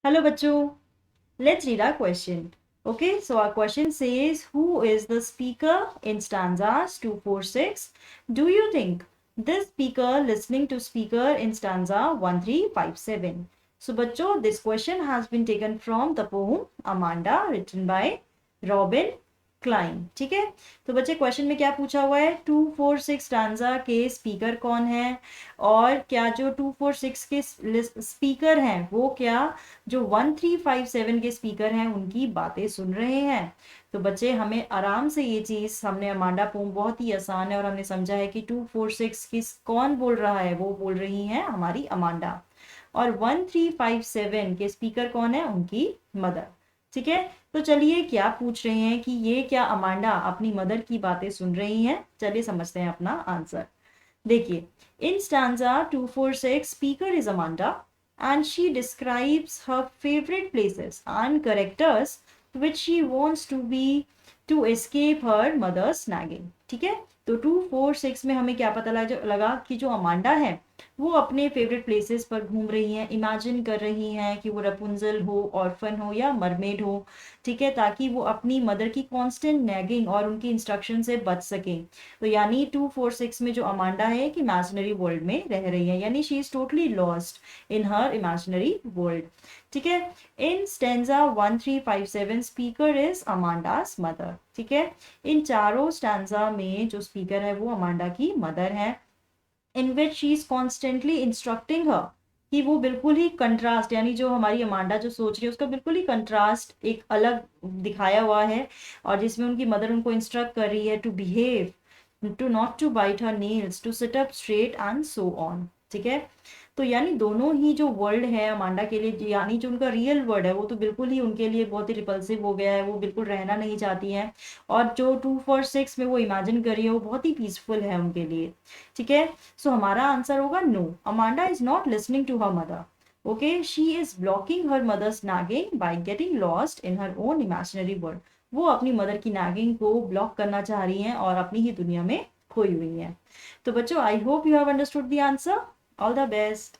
Hello, bachcho. Let's read our question. Okay, so our question says, who is the speaker in stanzas 246? Do you think this speaker listening to speaker in stanza 1357? So, bachcho, this question has been taken from the poem Amanda, written by Robin Klein. ठीक है, तो बच्चे question में क्या पूछा हुआ है, 246 stanza के स्पीकर कौन है, और क्या जो 246 के स्पीकर हैं वो क्या जो 1357 के स्पीकर हैं उनकी बातें सुन रहे हैं. तो बच्चे हमें आराम से ये चीज, हमने अमांडा पोम बहुत ही आसान है और हमने समझा है कि 246 किस कौन बोल रहा है, वो बोल रही हैं हमारी अमांडा, और 1357 के स्पीकर कौन है, उनकी मदर. ठीक है, तो चलिए क्या पूछ रहे हैं कि ये क्या अमांडा अपनी मदर की बातें सुन रही हैं. चलिए समझते हैं अपना आंसर. देखिए, इन stanza 246 speaker is Amanda and she describes her favorite places and characters which she wants to be to escape her mother's nagging. ठीक है, तो 246 में हमें क्या पता लगा कि जो अमांडा है वो अपने फेवरेट प्लेसेस पर घूम रही हैं, इमेजिन कर रही हैं कि वो रपुंजल हो, ऑर्फन हो या मरमेड हो. ठीक है, ताकि वो अपनी मदर की कांस्टेंट नैगिंग और उनकी इंस्ट्रक्शन से बच सके. तो यानी 246 में जो अमांडा है एक इमेजिनरी वर्ल्ड में रह रही है, यानी she is totally lost in her imaginary world. ठीक है, इन स्टेंजा 1357 स्पीकर इज अमांडास मदर. ठीक है, इन चारों स्टेंजा में जो स्पीकर है वो अमांडा की मदर है. In which she is constantly instructing her, कि वो बिल्कुल ही कंट्रास्ट, यानी जो हमारी अमांडा जो सोच रही है उसका बिल्कुल ही कंट्रास्ट एक अलग दिखाया हुआ है, और जिसमें उनकी मदर उनको इंस्ट्रक्ट कर रही है to behave, to not to bite her nails, to sit up straight and so on. ठीक है, तो यानी दोनों ही जो वर्ल्ड है अमांडा के लिए, यानी जो उनका रियल वर्ल्ड है वो तो बिल्कुल ही उनके लिए बहुत ही रिपल्सिव हो गया है, वो बिल्कुल रहना नहीं चाहती हैं, और जो 246 में वो इमेजिन कर रही है वो बहुत ही पीसफुल है उनके लिए. ठीक है, सो हमारा आंसर होगा no, Amanda is not listening to her mother. Okay, she is blocking her mother's nagging by getting lost in her own imaginary world. वो अपनी मदर की नागिंग को ब्लॉक करना चाह रही हैं और अपनी ही दुनिया में खोई हुई हैं. तो बच्चों, I hope you have understood the answer. All the best.